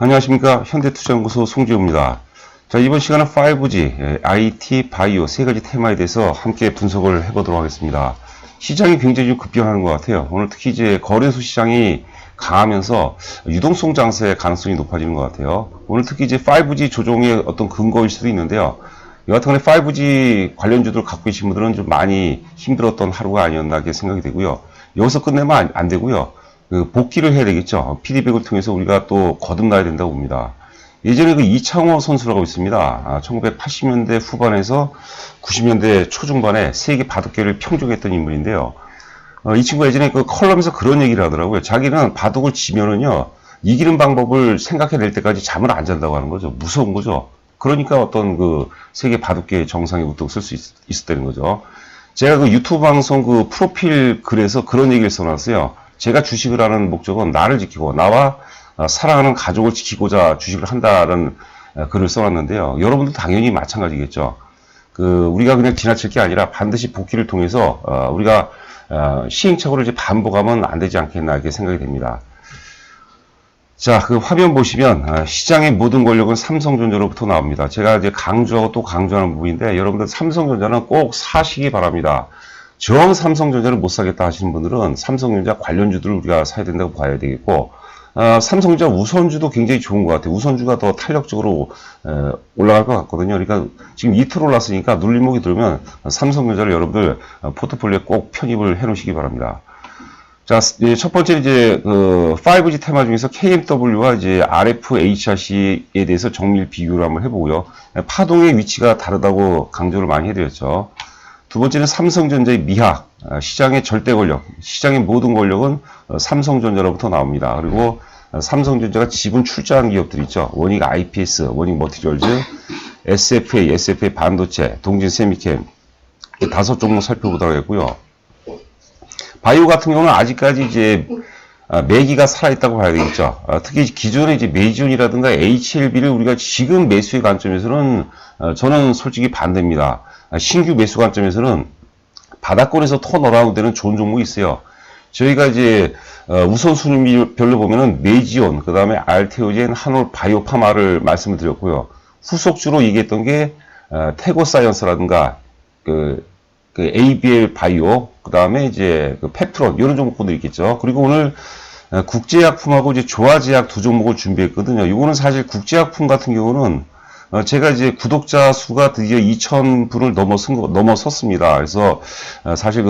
안녕하십니까. 현대투자연구소 송지호입니다. 자, 이번 시간은 5G, IT, 바이오 세 가지 테마에 대해서 함께 분석을 해보도록 하겠습니다. 시장이 굉장히 좀 급변하는 것 같아요. 오늘 특히 이제 거래소 시장이 강하면서 유동성 장세의 가능성이 높아지는 것 같아요. 오늘 특히 이제 5G 조정의 어떤 근거일 수도 있는데요. 여하튼 5G 관련주들을 갖고 계신 분들은 좀 많이 힘들었던 하루가 아니었나 이렇게 생각이 되고요. 여기서 끝내면 안 되고요. 복귀를 해야 되겠죠. 피드백을 통해서 우리가 또 거듭나야 된다고 봅니다. 예전에 이창호 선수라고 있습니다. 1980년대 후반에서 90년대 초중반에 세계 바둑계를 평정했던 인물인데요. 이 친구가 예전에 컬럼에서 그런 얘기를 하더라고요. 자기는 바둑을 지면은요, 이기는 방법을 생각해낼 때까지 잠을 안 잔다고 하는 거죠. 무서운 거죠. 그러니까 어떤 세계 바둑계 정상에 우뚝 쓸 수 있었다는 거죠. 제가 유튜브 방송 프로필 글에서 그런 얘기를 써놨어요. 제가 주식을 하는 목적은 나를 지키고 나와 사랑하는 가족을 지키고자 주식을 한다는 글을 써놨는데요. 여러분도 당연히 마찬가지겠죠. 우리가 그냥 지나칠 게 아니라 반드시 복귀를 통해서 우리가 시행착오를 이제 반복하면 안 되지 않겠나 이렇게 생각이 됩니다. 자, 화면 보시면 시장의 모든 권력은 삼성전자로부터 나옵니다. 제가 이제 강조하고 또 강조하는 부분인데 여러분들 삼성전자는 꼭 사시기 바랍니다. 정 삼성전자를 못 사겠다 하시는 분들은 삼성전자 관련주들을 우리가 사야 된다고 봐야 되겠고, 삼성전자 우선주도 굉장히 좋은 것 같아요. 우선주가 더 탄력적으로 올라갈 것 같거든요. 그러니까 지금 이틀 올랐으니까 눌림목이 들면 삼성전자를 여러분들 포트폴리오에 꼭 편입을 해 놓으시기 바랍니다. 자, 첫 번째 이제 5G 테마 중에서 KMW와 이제 RFHRC에 대해서 정밀 비교를 한번 해보고요. 파동의 위치가 다르다고 강조를 많이 해드렸죠. 두 번째는 삼성전자의 미학, 시장의 절대 권력, 시장의 모든 권력은 삼성전자로부터 나옵니다. 그리고 삼성전자가 지분 출자한 기업들 있죠. 원익 IPS, 원익 머티리얼즈, SFA 반도체, 동진 세미캠, 5종목 살펴보도록 하겠고요. 바이오 같은 경우는 아직까지 이제 매기가 살아있다고 봐야 되겠죠. 특히 기존의 이제 메이존이라든가 HLB를 우리가 지금 매수의 관점에서는 저는 솔직히 반대입니다. 신규 매수 관점에서는 바닥권에서 턴어라운드되는 좋은 종목이 있어요. 저희가 이제 우선순위별로 보면은 메이지온, 그 다음에 알테오젠, 한올 바이오파마를 말씀을 드렸고요. 후속주로 얘기했던 게 태고사이언스라든가 ABL 바이오, 그 다음에 이제 페프론 이런 종목들이 있겠죠. 그리고 오늘 국제약품하고 이제 조화제약 두 종목을 준비했거든요. 이거는 사실 국제약품 같은 경우는 제가 이제 구독자 수가 드디어 2,000분을 넘어섰습니다. 그래서 사실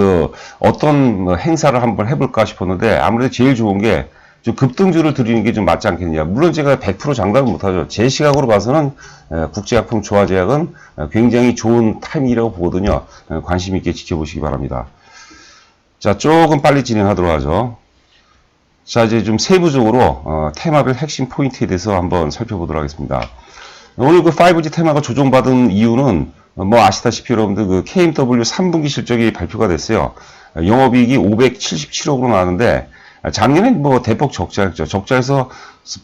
어떤 행사를 한번 해볼까 싶었는데 아무래도 제일 좋은 게 좀 급등주를 드리는 게 좀 맞지 않겠느냐. 물론 제가 100% 장담은 못하죠. 제 시각으로 봐서는 국제약품 조화제약은 굉장히 좋은 타이밍이라고 보거든요. 관심 있게 지켜보시기 바랍니다. 자, 조금 빨리 진행하도록 하죠. 자, 이제 좀 세부적으로 테마별 핵심 포인트에 대해서 한번 살펴보도록 하겠습니다. 오늘 5G 테마가 조정받은 이유는 아시다시피 여러분들 KMW 3분기 실적이 발표가 됐어요. 영업이익이 577억으로 나왔는데 작년에 대폭 적자였죠. 적자에서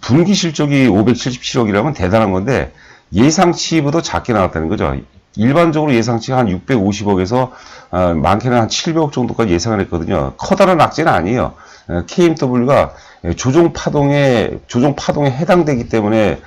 분기 실적이 577억이라면 대단한 건데 예상치보다 작게 나왔다는 거죠. 일반적으로 예상치가 한 650억에서 많게는 한 700억 정도까지 예상을 했거든요. 커다란 악재는 아니에요. KMW가 조정 파동에 해당되기 때문에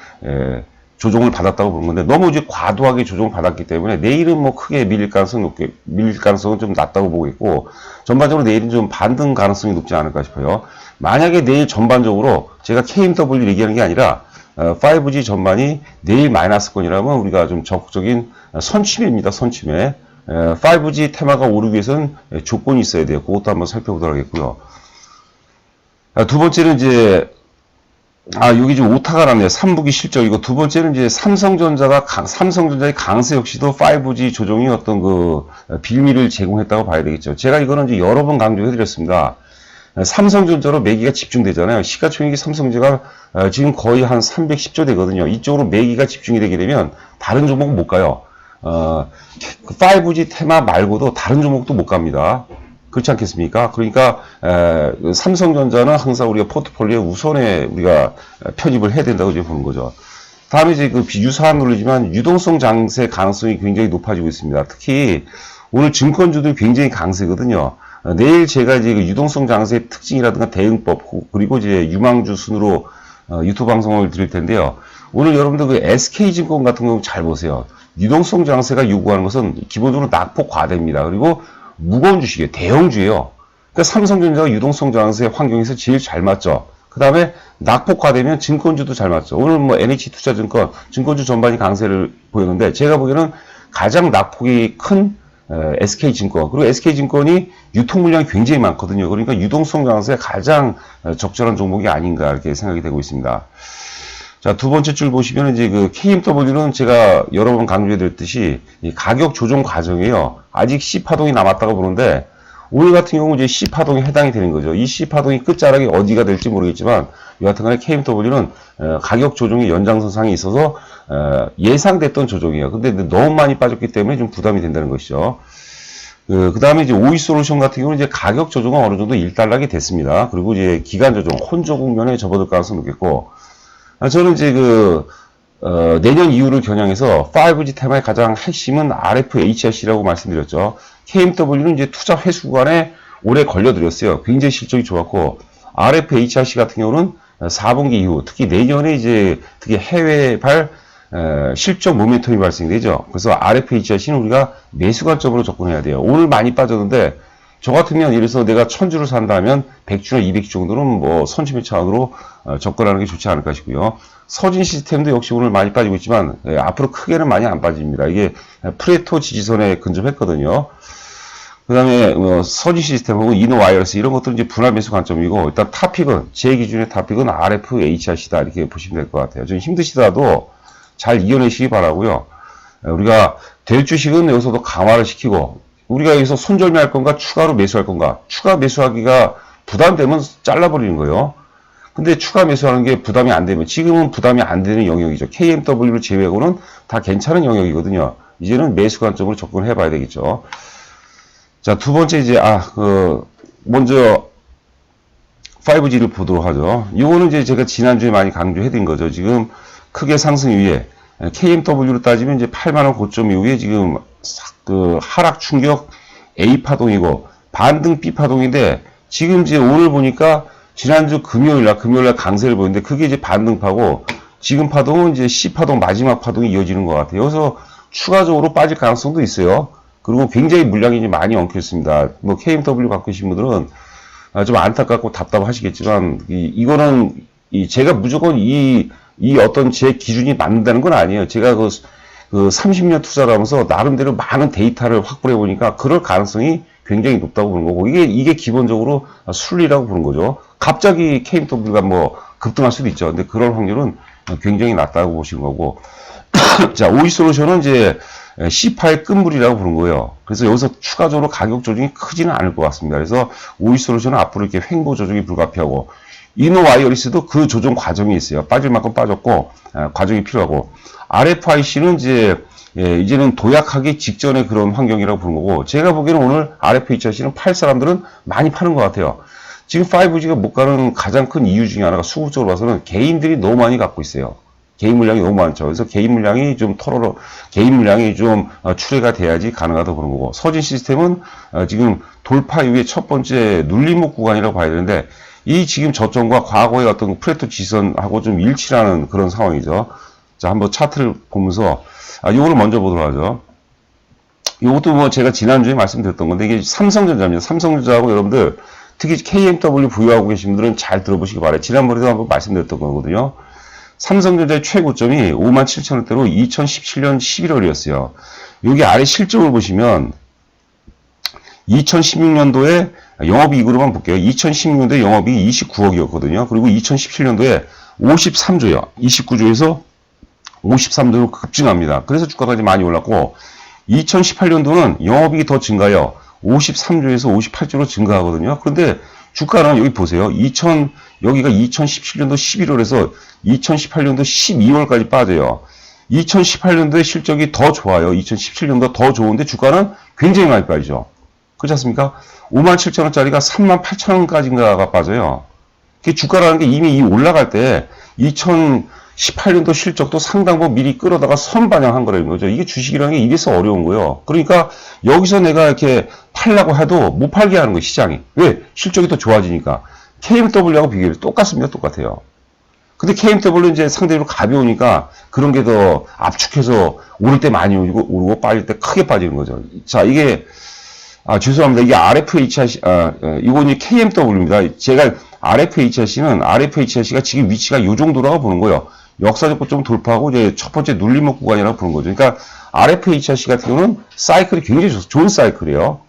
조정을 받았다고 보는 건데 너무 이제 과도하게 조정을 받았기 때문에 내일은 크게 밀릴 가능성은 좀 낮다고 보고 있고, 전반적으로 내일은 좀 반등 가능성이 높지 않을까 싶어요. 만약에 내일 전반적으로 제가 KMW 얘기하는 게 아니라 5G 전반이 내일 마이너스권이라면 우리가 좀 적극적인 선취매입니다. 선취매. 5G 테마가 오르기 위해서는 조건이 있어야 돼요. 그것도 한번 살펴보도록 하겠고요. 두 번째는 이제 여기 지금 오타가 났네요. 3분기 실적이고, 두 번째는 이제 삼성전자의 강세 역시도 5G 조정이 어떤 빌미를 제공했다고 봐야 되겠죠. 제가 이거는 이제 여러 번 강조해드렸습니다. 삼성전자로 매기가 집중되잖아요. 시가총액이 삼성전자가 지금 거의 한 310조 되거든요. 이쪽으로 매기가 집중이 되게 되면 다른 종목은 못 가요. 5G 테마 말고도 다른 종목도 못 갑니다. 그렇지 않겠습니까? 그러니까 삼성전자는 항상 우리가 포트폴리오에 우선에 우리가 편입을 해야 된다고 이제 보는 거죠. 다음에 이제 유사한 논리지만 유동성 장세 가능성이 굉장히 높아지고 있습니다. 특히 오늘 증권주도 굉장히 강세거든요. 내일 제가 이제 유동성 장세의 특징이라든가 대응법, 그리고 이제 유망주 순으로 유튜브 방송을 드릴 텐데요. 오늘 여러분들 그 SK증권 같은 경우 잘 보세요. 유동성 장세가 요구하는 것은 기본적으로 낙폭 과대입니다. 그리고 무거운 주식이에요. 대형주예요. 그러니까 삼성전자가 유동성 장세 환경에서 제일 잘 맞죠. 그 다음에 낙폭 과대면 증권주도 잘 맞죠. 오늘 뭐 NH투자증권, 증권주 전반이 강세를 보였는데 제가 보기에는 가장 낙폭이 큰 SK증권, 그리고 SK증권이 유통 물량이 굉장히 많거든요. 그러니까 유동성 장세에 가장 적절한 종목이 아닌가 이렇게 생각이 되고 있습니다. 자, 두 번째 줄 보시면 이제 그 KMW는 제가 여러 번 강조해 드렸듯이 이 가격 조정 과정이에요. 아직 C파동이 남았다고 보는데 오늘 같은 경우 이제 C파동에 해당이 되는 거죠. 이 C파동이 끝자락이 어디가 될지 모르겠지만 여하튼간에 KMW는 가격 조정의 연장선상에 있어서 예상됐던 조정이에요. 근데 너무 많이 빠졌기 때문에 좀 부담이 된다는 것이죠. 그 다음에 이제 오이솔루션 같은 경우는 이제 가격 조정은 어느 정도 일단락이 됐습니다. 그리고 이제 기간 조정, 혼조 국면에 접어들 가능성이 높겠고, 저는 이제 내년 이후를 겨냥해서 5G 테마의 가장 핵심은 RFHRC라고 말씀드렸죠. KMW는 이제 투자 회수 구간에 오래 걸려드렸어요. 굉장히 실적이 좋았고, RFHRC 같은 경우는 4분기 이후, 특히 내년에 이제 특히 해외발 실적 모멘텀이 발생되죠. 그래서 RFHRC는 우리가 매수 관점으로 접근해야 돼요. 오늘 많이 빠졌는데, 저 같으면 예를 들어서 내가 1000주를 산다면 100주나 200주 정도는 뭐 선취매 차원으로 접근하는 게 좋지 않을까 싶고요. 서진 시스템도 역시 오늘 많이 빠지고 있지만 앞으로 크게는 많이 안 빠집니다. 이게 프레토 지지선에 근접했거든요. 그 다음에 서진 시스템하고 이노 와이어스 이런 것들은 이제 분할 매수 관점이고, 일단 탑픽은 제 기준의 탑픽은 RFHRC다 이렇게 보시면 될 것 같아요. 좀 힘드시더라도 잘 이겨내시기 바라고요. 우리가 될 주식은 여기서도 강화를 시키고, 우리가 여기서 손절매할 건가 추가로 매수할 건가, 추가 매수하기가 부담되면 잘라버리는 거예요. 근데 추가 매수하는 게 부담이 안 되면, 지금은 부담이 안 되는 영역이죠. KMW를 제외하고는 다 괜찮은 영역이거든요. 이제는 매수 관점으로 접근해 봐야 되겠죠. 자, 두 번째 이제 먼저 5G를 보도록 하죠. 이거는 이제 제가 지난주에 많이 강조해 드린 거죠. 지금 크게 상승 이후에 KMW로 따지면 이제 8만원 고점 이후에 지금 하락 충격 A파동이고 반등 B파동인데, 지금 이제 오늘 보니까 지난주 금요일날 강세를 보이는데 그게 이제 반등파고, 지금 파동은 이제 C파동 마지막 파동이 이어지는 것 같아요. 여기서 추가적으로 빠질 가능성도 있어요. 그리고 굉장히 물량이 이제 많이 엉켰습니다. 뭐 KMW 갖고 계신 분들은 좀 안타깝고 답답하시겠지만, 이거는 제가 무조건 이 어떤 제 기준이 맞는다는 건 아니에요. 제가 그 30년 투자를 하면서 나름대로 많은 데이터를 확보해 보니까 그럴 가능성이 굉장히 높다고 보는 거고, 이게 기본적으로 순리라고 보는 거죠. 갑자기 KMW가 뭐 급등할 수도 있죠. 근데 그럴 확률은 굉장히 낮다고 보시는 거고. 자, 오이솔루션은 이제 C파의 끝물이라고 부른 거예요. 그래서 여기서 추가적으로 가격 조정이 크지는 않을 것 같습니다. 그래서 오이솔루션은 앞으로 이렇게 횡보 조정이 불가피하고, 이노와이어리스도 그 조정 과정이 있어요. 빠질 만큼 빠졌고 과정이 필요하고, RFIC는 이제는 도약하기 직전의 그런 환경이라고 부른 거고, 제가 보기에는 오늘 RFHRC는 팔 사람들은 많이 파는 것 같아요. 지금 5G가 못 가는 가장 큰 이유 중에 하나가 수급적으로 봐서는 개인들이 너무 많이 갖고 있어요. 개인 물량이 너무 많죠. 그래서 개인 물량이 좀 출회가 돼야지 가능하다고 그런 거고, 서진 시스템은 지금 돌파 이후에 첫 번째 눌림목 구간이라고 봐야 되는데, 이 지금 저점과 과거의 어떤 프레토 지선하고 좀 일치하는 그런 상황이죠. 자, 한번 차트를 보면서 요거를 먼저 보도록 하죠. 요것도 뭐 제가 지난주에 말씀드렸던 건데, 이게 삼성전자입니다. 삼성전자하고 여러분들 특히 KMW 보유하고 계신 분들은 잘 들어보시기 바라요. 지난번에도 한번 말씀드렸던 거거든요. 삼성전자의 최고점이 57,000원대로 2017년 11월이었어요. 여기 아래 실적을 보시면 2016년도에 영업이익으로만 볼게요. 2016년도에 영업이익이 29억이었거든요. 그리고 2017년도에 53조요. 29조에서 53조로 급증합니다. 그래서 주가가 이제 많이 올랐고, 2018년도는 영업이익이 더 증가해요. 53조에서 58조로 증가하거든요. 그런데 주가는 여기 보세요. 여기가 2017년도 11월에서 2018년도 12월까지 빠져요. 2018년도의 실적이 더 좋아요. 2017년도 더 좋은데 주가는 굉장히 많이 빠지죠. 그렇지 않습니까? 57,000원짜리가 38,000원까지인가가 빠져요. 주가라는 게 이미 올라갈 때 2018년도 실적도 상당부 미리 끌어다가 선반영한 거라는 거죠. 이게 주식이라는 게 이래서 어려운 거예요. 그러니까 여기서 내가 이렇게 팔려고 해도 못 팔게 하는 거예요, 시장이. 왜? 실적이 더 좋아지니까. KMW하고 비교해도 똑같습니다. 똑같아요. 근데 KMW는 이제 상대적으로 가벼우니까 그런 게 더 압축해서 오를 때 많이 오르고 빠질 때 크게 빠지는 거죠. 자, 이게, 죄송합니다. 이게 RFHRC, 이건 이제 KMW입니다. 제가 RFHRC가 지금 위치가 요 정도라고 보는 거예요. 역사적 고점 돌파하고 이제 첫 번째 눌림목 구간이라고 보는 거죠. 그러니까 RFHRC 같은 경우는 사이클이 굉장히 좋은 사이클이에요.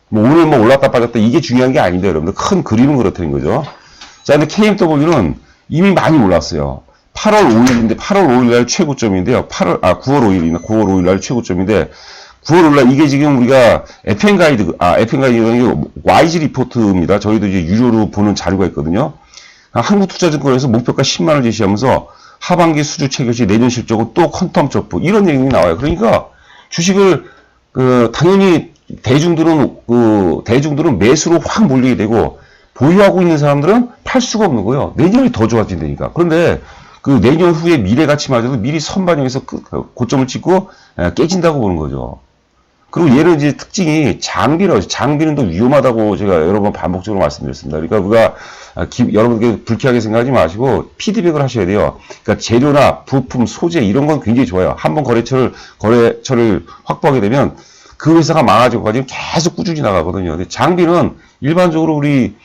뭐 오늘 뭐 올랐다 빠졌다 이게 중요한 게 아닌데 여러분들 큰 그림은 그렇다는 거죠. 자, 근데 KMW는 이미 많이 올랐어요. 8월 5일인데 8월 5일 날 최고점인데요. 9월 5일 날 최고점인데 9월 5일 날 이게 지금 우리가 FN가이드 YG 리포트입니다. 저희도 이제 유료로 보는 자료가 있거든요. 한국투자증권에서 목표가 10만 원 제시하면서 하반기 수주 체결 시 내년 실적은 또 퀀텀 점프 이런 내용이 나와요. 그러니까 주식을 당연히 대중들은 매수로 확 몰리게 되고 보유하고 있는 사람들은 팔 수가 없는 거예요. 내년이 더 좋아진다니까. 그런데 그 내년 후에 미래 가치마저도 미리 선반영해서 고점을 찍고 깨진다고 보는 거죠. 그리고 얘는 이제 특징이 장비는 더 위험하다고 제가 여러 번 반복적으로 말씀드렸습니다. 그러니까 우리가 여러분께 불쾌하게 생각하지 마시고 피드백을 하셔야 돼요. 그러니까 재료나 부품, 소재 이런 건 굉장히 좋아요. 한번 거래처를 확보하게 되면 그 회사가 망가지고까지 계속 꾸준히 나가거든요. 근데 장비는 일반적으로 우리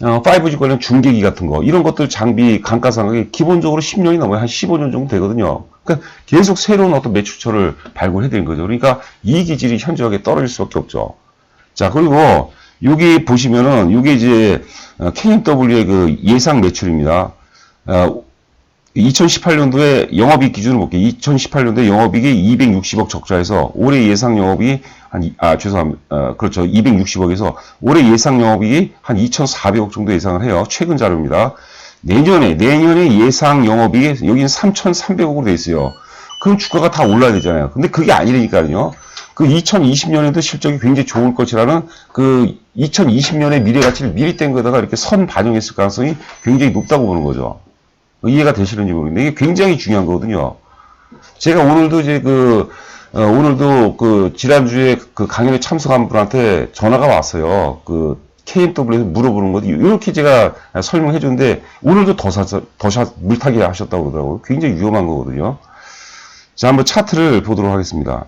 5G 관련 중계기 같은 거 이런 것들 장비 감가상각이 기본적으로 10년이 넘어야 한 15년 정도 되거든요. 그러니까 계속 새로운 어떤 매출처를 발굴해야 되는 거죠. 그러니까 이익 기질이 현저하게 떨어질 수밖에 없죠. 자, 그리고 여기 보시면은 이게 이제 KMW의 그 예상 매출입니다. 2018년도에 영업이익 기준으로 볼게요. 2018년도에 영업이익이 260억 적자에서 올해 예상 영업이익이 그렇죠. 260억에서 올해 예상 영업이익이 한 2,400억 정도 예상을 해요. 최근 자료입니다. 내년에 예상 영업이익이 여기는 3,300억으로 돼 있어요. 그럼 주가가 다 올라야 되잖아요. 근데 그게 아니라니까요. 그 2020년에도 실적이 굉장히 좋을 것이라는 그 2020년의 미래 가치를 미리 뗀 거다가 이렇게 선 반영했을 가능성이 굉장히 높다고 보는 거죠. 이해가 되시는지 모르겠는데 이게 굉장히 중요한 거거든요. 제가 오늘도 이제 지난주에 그 강연에 참석한 분한테 전화가 왔어요. 그 KMW에서 물어보는 거지. 이렇게 제가 설명해 줬는데 오늘도 물타기 하셨다고 그러더라고요. 굉장히 위험한 거거든요. 자, 한번 차트를 보도록 하겠습니다.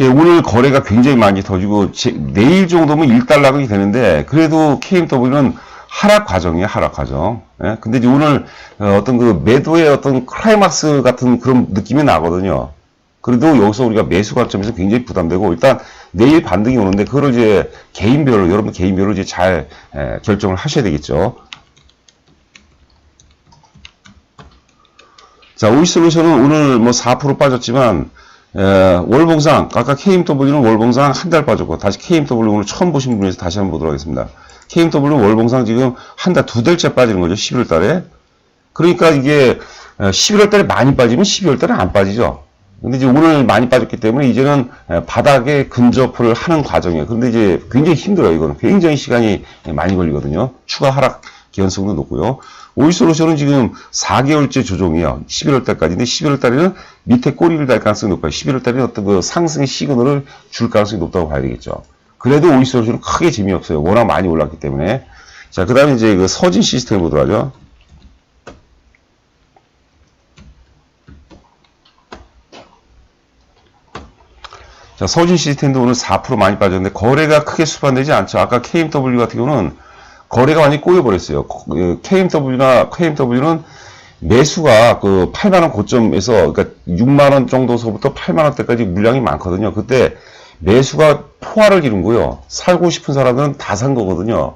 오늘 거래가 굉장히 많이 터지고 내일 정도면 1달러가 되는데 그래도 KMW는 하락 과정이에요. 하락 과정. 예? 근데 이제 오늘 어떤 그 매도의 어떤 클라이막스 같은 그런 느낌이 나거든요. 그래도 여기서 우리가 매수 관점에서 굉장히 부담되고 일단 내일 반등이 오는데 그걸 이제 여러분 개인별로 이제 잘 결정을 하셔야 되겠죠. 자, 오이솔루션은 오늘 뭐 4% 빠졌지만 월봉상, 아까 KMW는 월봉상 한 달 빠졌고, 다시 KMW 오늘 처음 보신 분에서 다시 한번 보도록 하겠습니다. KMW는 월봉상 지금 두 달째 빠지는 거죠, 11월 달에. 그러니까 이게 11월 달에 많이 빠지면 12월 달에 안 빠지죠. 근데 이제 오늘 많이 빠졌기 때문에 이제는 바닥에 근접을 하는 과정이에요. 근데 이제 굉장히 힘들어요, 이거는. 굉장히 시간이 많이 걸리거든요. 추가 하락 기현성도 높고요. 오이솔루션은 지금 4개월째 조정이에요. 11월 달까지인데 11월 달에는 밑에 꼬리를 달 가능성이 높아요. 11월 달에는 어떤 그 상승의 시그널을 줄 가능성이 높다고 봐야 되겠죠. 그래도 오이솔루션은 크게 재미없어요. 워낙 많이 올랐기 때문에. 자, 그 다음에 이제 그 서진 시스템 보도록 하죠. 자, 서진 시스템도 오늘 4% 많이 빠졌는데 거래가 크게 수반되지 않죠. 아까 KMW 같은 경우는 거래가 완전히 꼬여버렸어요. KMW는 매수가 그 8만원 고점에서, 그러니까 6만원 정도서부터 8만원대까지 물량이 많거든요. 그때 매수가 포화를 이룬 거예요. 살고 싶은 사람들은 다 산 거거든요.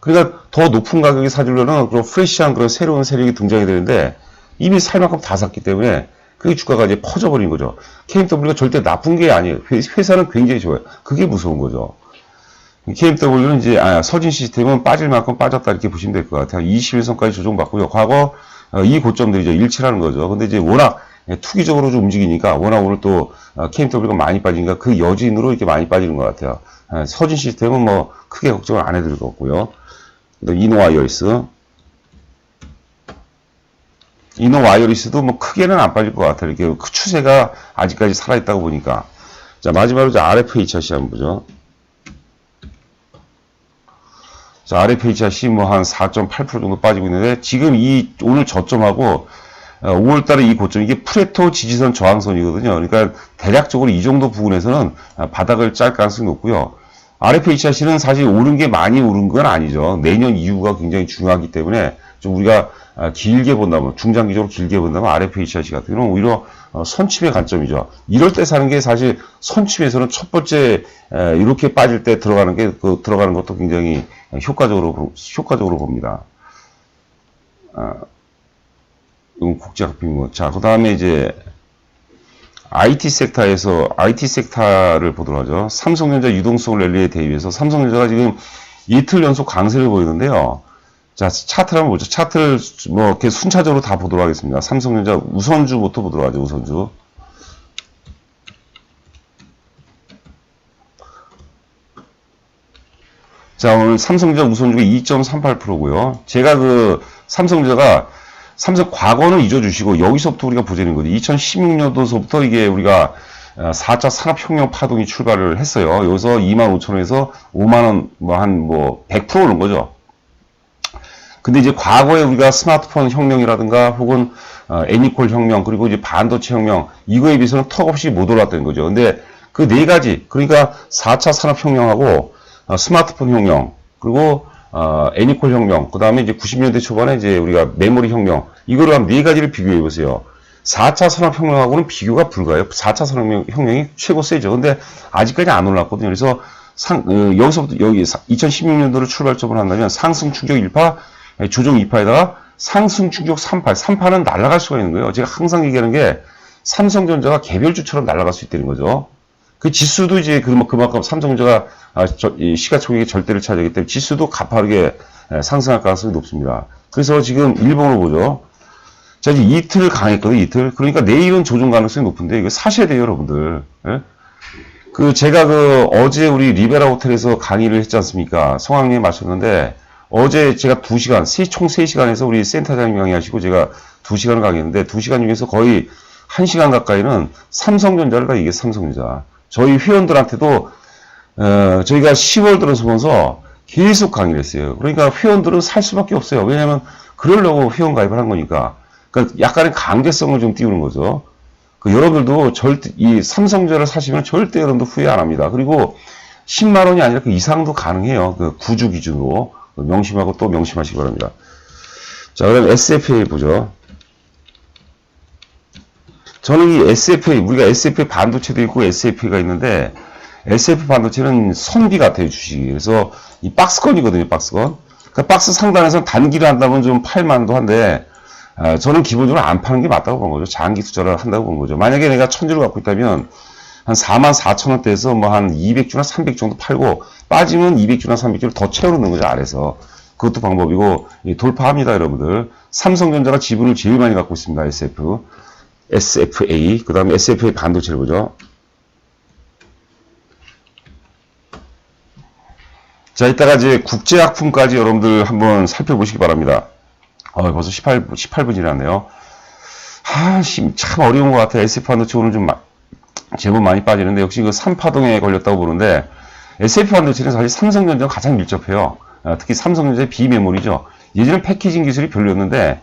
그러니까 더 높은 가격에 사주려는 그런 프레시한 그런 새로운 세력이 등장이 되는데 이미 살 만큼 다 샀기 때문에 그게 주가가 이제 퍼져버린 거죠. KMW가 절대 나쁜 게 아니에요. 회사는 굉장히 좋아요. 그게 무서운 거죠. KMW는 이제, 서진 시스템은 빠질 만큼 빠졌다 이렇게 보시면 될 것 같아요. 21선까지 조정받고요. 과거, 이 고점들이죠. 일치라는 거죠. 근데 이제 워낙 투기적으로 좀 움직이니까, 워낙 오늘 또, KMW가 많이 빠지니까 그 여진으로 이렇게 많이 빠지는 것 같아요. 서진 시스템은 뭐, 크게 걱정을 안 해드릴 것 같고요. 이노와이어리스도 뭐, 크게는 안 빠질 것 같아요. 이렇게 그 추세가 아직까지 살아있다고 보니까. 자, 마지막으로 이제 RFHRC 한번 보죠. 자, RFHRC 뭐 한 4.8% 정도 빠지고 있는데, 지금 오늘 저점하고 5월달에 이 고점, 이게 프레토 지지선 저항선이거든요. 그러니까 대략적으로 이 정도 부분에서는 바닥을 짤 가능성이 높고요. RFHRC는 사실 오른 게 많이 오른 건 아니죠. 내년 이후가 굉장히 중요하기 때문에 좀 우리가 길게 본다면, 중장기적으로 길게 본다면 RFHRC 같은 경우는 오히려 선침의 관점이죠. 이럴 때 사는 게 사실 선침에서는 첫 번째 이렇게 빠질 때 들어가는 게 들어가는 것도 굉장히 효과적으로 봅니다. 이건 국제학평균. 자, 그 다음에 이제 IT 섹터를 보도록 하죠. 삼성전자 유동성 랠리에 대비해서 삼성전자가 지금 이틀 연속 강세를 보이는데요. 자, 차트를 한번 보죠. 차트를 뭐 이렇게 순차적으로 다 보도록 하겠습니다. 삼성전자 우선주부터 보도록 하죠. 우선주. 자, 오늘 삼성전자 우선주가 2.38%고요. 제가 삼성 과거는 잊어주시고 여기서부터 우리가 보자는 거죠. 2016년도서부터 이게 우리가 4차 산업혁명 파동이 출발을 했어요. 여기서 25,000원에서 5만원 뭐 100% 오른 거죠. 근데 이제 과거에 우리가 스마트폰 혁명이라든가 혹은 애니콜 혁명 그리고 이제 반도체 혁명 이거에 비해서는 턱없이 못 올랐다는 거죠. 근데 그 네 가지, 그러니까 4차 산업혁명하고 스마트폰 혁명 그리고 애니콜 혁명, 그 다음에 이제 90년대 초반에 이제 우리가 메모리 혁명, 이거를 한 네 가지를 비교해 보세요. 4차 산업혁명하고는 비교가 불가해요. 4차 산업혁명이 최고 세죠. 근데 아직까지 안 올랐거든요. 그래서 여기서부터 여기 2016년도를 출발점으로 한다면 상승 충격 1파, 조정 2파에다가 상승 충격 3파, 3파는 날아갈 수가 있는 거예요. 제가 항상 얘기하는 게 삼성전자가 개별주처럼 날아갈 수 있다는 거죠. 그 지수도 이제 그만큼 삼성전자가 시가총액의 절대를 차지하기 때문에 지수도 가파르게 상승할 가능성이 높습니다. 그래서 지금 일본으로 보죠. 자, 이제 이틀 강했거든요, 이틀. 그러니까 내일은 조정 가능성이 높은데 이거 사셔야 돼요, 여러분들. 예? 제가 어제 우리 리베라 호텔에서 강의를 했지 않습니까? 성황리에 마셨는데 어제 제가 2시간, 총 3시간에서 우리 센터장님 강의하시고 제가 2시간을 강의했는데 2시간 중에서 거의 1시간 가까이는 삼성전자를 다 이게 삼성전자. 저희 회원들한테도 저희가 10월 들어서면서 계속 강의를 했어요. 그러니까 회원들은 살 수밖에 없어요. 왜냐하면 그러려고 회원 가입을 한 거니까. 그러니까 약간의 강제성을 좀 띄우는 거죠. 여러분들도 이 삼성전자를 사시면 절대 여러분도 후회 안 합니다. 그리고 10만 원이 아니라 그 이상도 가능해요. 구주 기준으로. 명심하고 또 명심하시기 바랍니다. 자, 그럼 SFA 보죠. 저는 이 SFA, 우리가 SFA 반도체도 있고 SFA가 있는데, SF 반도체는 선비 같아요, 주식이. 그래서 이 박스권이거든요, 박스권. 그러니까 박스 상단에서 단기를 한다면 좀 팔만도 한데, 저는 기본적으로 안 파는 게 맞다고 본 거죠. 장기 투자를 한다고 본 거죠. 만약에 내가 1000주를 갖고 있다면, 한 44,000원대에서 뭐 한 200주나 300 정도 팔고, 빠지면 200주나 300주를 더 채워놓는 거죠, 아래서. 그것도 방법이고, 돌파합니다, 여러분들. 삼성전자가 지분을 제일 많이 갖고 있습니다, SFA. 그 다음에 SFA 반도체를 보죠. 자, 이따가 이제 국제약품까지 여러분들 한번 살펴보시기 바랍니다. 벌써 18분 지났네요. 참 어려운 것 같아요. SF 반도체 오늘 좀 제법 많이 빠지는데, 역시 3파동에 걸렸다고 보는데, SF 반도체는 사실 삼성전자와 가장 밀접해요. 특히 삼성전자의 비메모리죠. 예전에 패키징 기술이 별로였는데,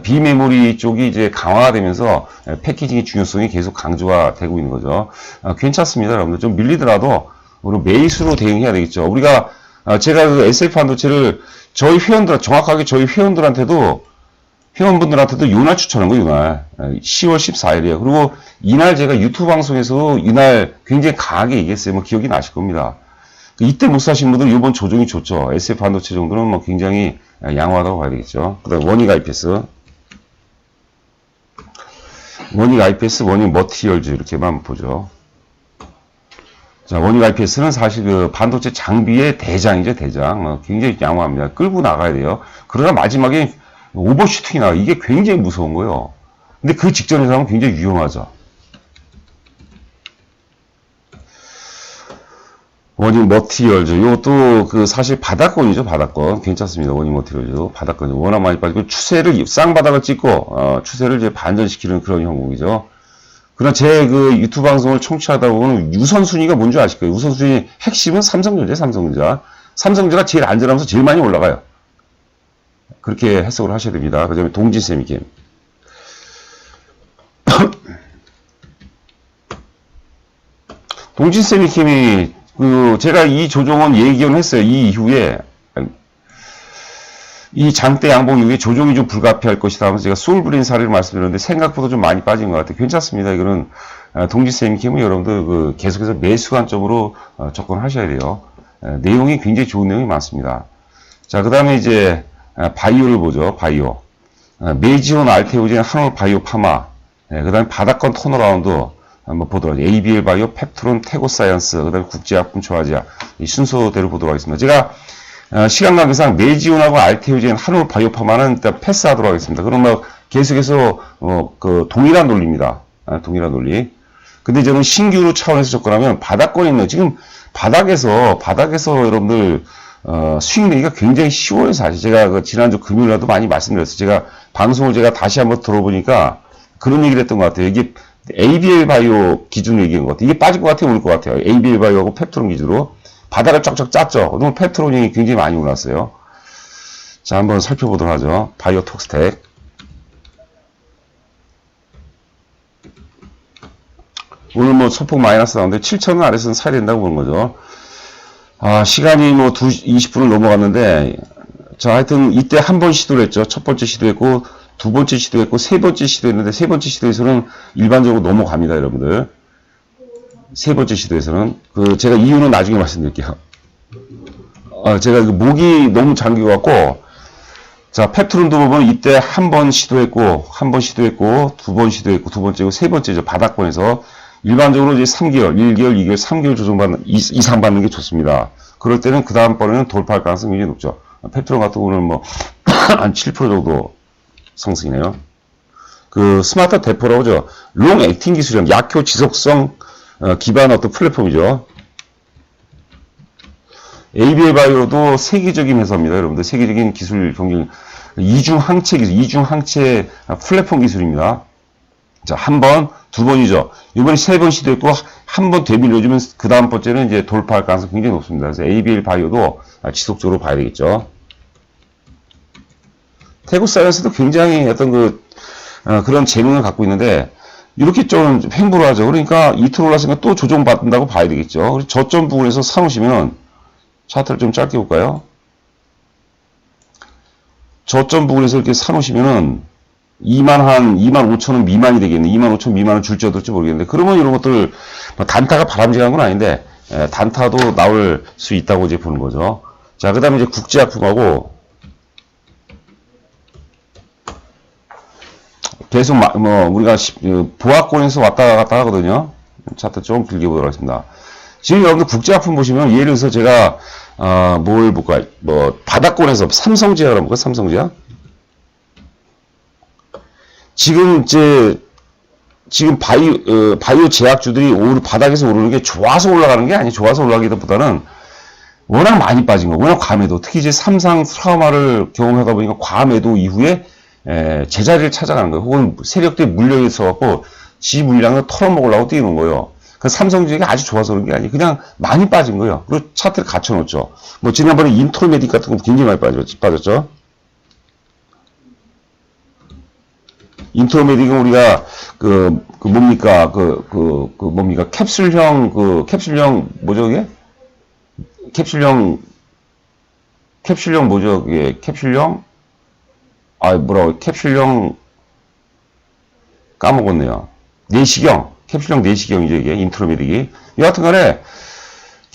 비메모리 쪽이 이제 강화가 되면서 패키징의 중요성이 계속 강조가 되고 있는 거죠. 괜찮습니다, 여러분들. 좀 밀리더라도 우리 매수로 대응해야 되겠죠. 제가 SF 반도체를 정확하게 저희 회원분들한테도 요날 추천한 거예요, 요날. 10월 14일이에요. 그리고 이날 제가 유튜브 방송에서 이날 굉장히 강하게 얘기했어요. 뭐 기억이 나실 겁니다. 이때 못 사신 분들은 이번 조정이 좋죠. SF 반도체 정도는 뭐 굉장히 양호하다고 봐야 되겠죠. 그 다음 원익 IPS, 원익 머티리얼즈 이렇게만 보죠. 자, 원익 IPS는 사실 반도체 장비의 대장이죠, 대장. 굉장히 양호합니다. 끌고 나가야 돼요. 그러나 마지막에 오버슈팅이 나와. 이게 굉장히 무서운 거예요. 근데 그 직전에서 하면 굉장히 위험하죠. 원익 머티리얼즈. 이것도 사실 바닥권이죠, 바닥권. 괜찮습니다. 원익 머티리얼즈. 바닥권이 워낙 많이 빠지고 쌍바닥을 찍고, 추세를 이제 반전시키는 그런 형국이죠. 그러나 제 유튜브 방송을 청취하다 보면 우선순위가 뭔지 아실 거예요. 우선순위 핵심은 삼성전자. 삼성전자 제일 안전하면서 제일 많이 올라가요. 그렇게 해석을 하셔야 됩니다. 그 다음에 동진세미캠. 동진세미캠이, 제가 이 조정은 예견을 했어요. 이 이후에, 이 장대 양봉 이후에 조정이 좀 불가피할 것이다 하면서 제가 솔브린 사례를 말씀드렸는데 생각보다 좀 많이 빠진 것 같아요. 괜찮습니다. 이거는, 동진세미캠은 여러분들 계속해서 매수 관점으로 접근하셔야 돼요. 내용이 굉장히 좋은 내용이 많습니다. 자, 그 다음에 이제, 바이오를 보죠. 바이오. 메이지온, 알테오젠, 한올 바이오 파마. 그 다음에 바닥권 턴어라운드. 한번 보도록 하죠. ABL 바이오, 펩트론, 테고사이언스, 그 다음에 국제약품 조아지아. 이 순서대로 보도록 하겠습니다. 제가, 시간 관계상 메이지온하고 알테오젠, 한올 바이오 파마는 일단 패스하도록 하겠습니다. 그럼 막 계속해서, 동일한 논리입니다. 동일한 논리. 근데 저는 신규로 차원에서 접근하면 바닥권에 있는, 지금 바닥에서 여러분들, 수익 내기가 굉장히 쉬워요, 사실. 제가 지난주 금요일에도 많이 말씀드렸어요. 제가 방송을 제가 다시 한번 들어보니까 그런 얘기를 했던 것 같아요. 이게 ABL 바이오 기준으로 얘기한 것 같아요. 이게 빠질 것 같아요, 오를 것 같아요. ABL 바이오하고 펩트론 기준으로. 바닥을 쫙쫙 짰죠. 오늘 펩트론이 굉장히 많이 올랐어요. 자, 한번 살펴보도록 하죠. 바이오 톡스텍. 오늘 뭐 소폭 마이너스 나오는데 7,000원 아래서는 사야 된다고 보는 거죠. 시간이 뭐 20분을 넘어갔는데, 자, 하여튼 이때 한 번 시도를 했죠. 첫 번째 시도했고, 두 번째 시도했고, 세 번째 시도했는데, 세 번째 시도에서는 일반적으로 넘어갑니다, 여러분들. 세 번째 시도에서는. 제가 이유는 나중에 말씀드릴게요. 제가 목이 너무 잠겨갖고, 자, 펩트론도 보면 이때 한 번 시도했고, 두 번 시도했고, 두 번째고, 세 번째죠. 바닥권에서. 일반적으로 이제 3개월, 1개월, 2개월, 3개월 이상 받는 게 좋습니다. 그럴 때는 그 다음번에는 돌파할 가능성이 굉장히 높죠. 펩트론 같은 경우는 뭐, 한 7% 정도 상승이네요. 스마트 대포라고 하죠. 롱 액팅 기술이랑 약효 지속성 기반 어떤 플랫폼이죠. ABL 바이오도 세계적인 회사입니다. 여러분들 세계적인 기술 경쟁, 이중항체 기술, 이중항체 플랫폼 기술입니다. 자, 한 번, 두 번이죠. 이번에 세 번 시도했고, 한 번 되밀려주면 그 다음 번째는 이제 돌파할 가능성이 굉장히 높습니다. 그래서 ABL 바이오도 지속적으로 봐야 되겠죠. 테고사이언스도 굉장히 어떤 그런 재능을 갖고 있는데, 이렇게 좀 횡보를 하죠. 그러니까 이틀 올랐으니까 또 조정받는다고 봐야 되겠죠. 저점 부분에서 사놓으시면, 차트를 좀 짧게 볼까요? 저점 부분에서 이렇게 사놓으시면은, 25,000원 미만이 되겠네. 25,000원 미만을 줄지 어떨지 모르겠는데, 그러면 이런 것들, 단타가 바람직한 건 아닌데, 단타도 나올 수 있다고 이제 보는 거죠. 자, 그 다음에 이제 국제약품하고, 계속, 우리가, 보합권에서 왔다 갔다 하거든요. 차트 좀 길게 보도록 하겠습니다. 지금 여러분들 국제약품 보시면, 예를 들어서 제가, 뭘 볼까요? 바닥권에서 삼성제약을 볼까요? 삼성제약? 지금 바이오 제약주들이 바닥에서 오르는 게 좋아서 올라가는 게 아니에요. 좋아서 올라가기보다는 워낙 많이 빠진 거. 워낙 과매도. 특히 이제 삼상 트라우마를 경험하다 보니까 과매도 이후에, 제자리를 찾아가는 거예요. 혹은 세력들이 물려있어갖고, 지 물량을 털어먹으려고 뛰는 거예요. 그 삼성주가 아주 좋아서 그런 게 아니에요. 그냥 많이 빠진 거예요. 그리고 차트를 갖춰놓죠. 지난번에 인트로메딕 같은 거 굉장히 많이 빠졌죠. 인트로메딕은 우리가, 뭡니까, 캡슐형, 뭐죠, 그게? 캡슐형 뭐죠, 그게? 캡슐형, 까먹었네요. 캡슐형 내시경이죠, 이게, 인트로메딕이. 여하튼 간에,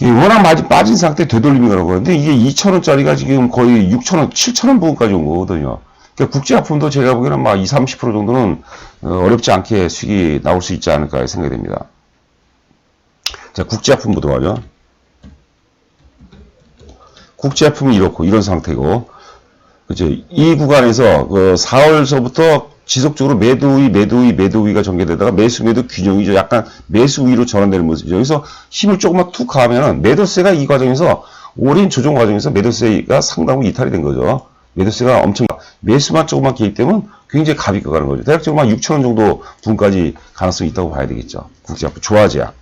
워낙 많이 빠진 상태에 되돌림이라고 하는데, 이게 2,000원짜리가 지금 거의 6,000원, 7,000원 부분까지 온 거거든요. 국제약품도 제가 보기에는 20-30% 정도는 어렵지 않게 수익이 나올 수 있지 않을까 생각이 됩니다. 자, 국제약품 보도록 하죠. 국제약품이 이렇고, 이런 상태고, 그죠? 이 구간에서 4월서부터 지속적으로 매도위가 전개되다가 매수 균형이죠. 약간 매수 위로 전환되는 모습이죠. 그래서 힘을 조금만 툭 가하면은 매도세가 이 과정에서 오랜 조정 과정에서 매도세가 상당히 이탈이 된 거죠. 매도세가 매수만 조금만 개입되면 굉장히 가볍게 가는 거죠. 대략적으로 6,000원 정도 분까지 가능성이 있다고 봐야 되겠죠. 국제약품, 조아제약.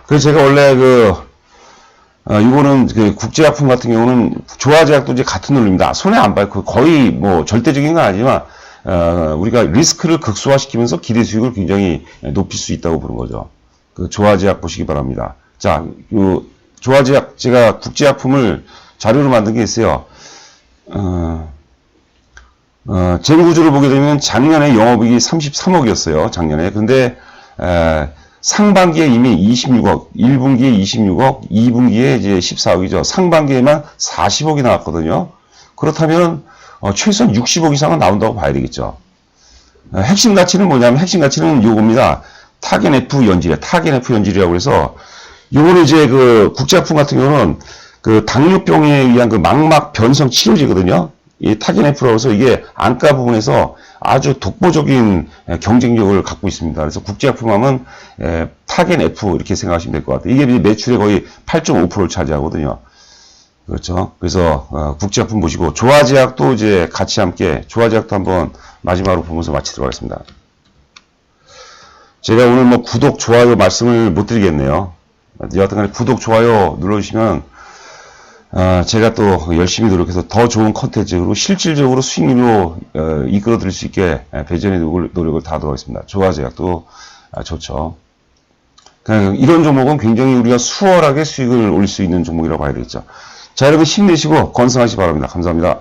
그래서 제가 원래 이거는 그 국제약품 같은 경우는 조화제약도 이제 같은 논리입니다. 손해 안 봐요. 거의 뭐 절대적인 건 아니지만 우리가 리스크를 극소화시키면서 기대 수익을 굉장히 높일 수 있다고 보는 거죠. 그 조화제약 보시기 바랍니다. 자, 그 조화제약 제가 국제약품을 자료로 만든 게 있어요. 재무구조를 보게 되면 작년에 영업이익이 33억이었어요. 작년에. 근데 상반기에 이미 26억, 1분기에 26억, 2분기에 이제 14억이죠. 상반기에만 40억이 나왔거든요. 그렇다면 최소한 60억 이상은 나온다고 봐야 되겠죠. 핵심 가치는 뭐냐면 핵심 가치는 요겁니다. 타겐 F 연질이에요. 타겐 F 연질이라고 해서 요거는 이제 그 국제약품 같은 경우는 그 당뇨병에 의한 그 망막 변성 치료제거든요. 이 타겐 F라고 해서 이게 안가 부분에서 아주 독보적인 경쟁력을 갖고 있습니다. 그래서 국제약품 하면 타겐 F 이렇게 생각하시면 될 것 같아요. 이게 매출의 거의 8.5%를 차지하거든요. 그렇죠. 그래서 국제약품 보시고 조화제약도 이제 같이 함께 조화제약도 한번 마지막으로 보면서 마치도록 하겠습니다. 제가 오늘 뭐 구독, 좋아요 말씀을 못 드리겠네요. 여하튼간에 구독, 좋아요 눌러주시면 제가 또 열심히 노력해서 더 좋은 컨텐츠로 실질적으로 수익률로 이끌어 드릴 수 있게 배전의 노력을 다하도록 하겠습니다. 조화제약도 좋죠. 그냥 이런 종목은 굉장히 우리가 수월하게 수익을 올릴 수 있는 종목이라고 봐야 되겠죠. 자, 여러분 힘내시고 건승하시기 바랍니다. 감사합니다.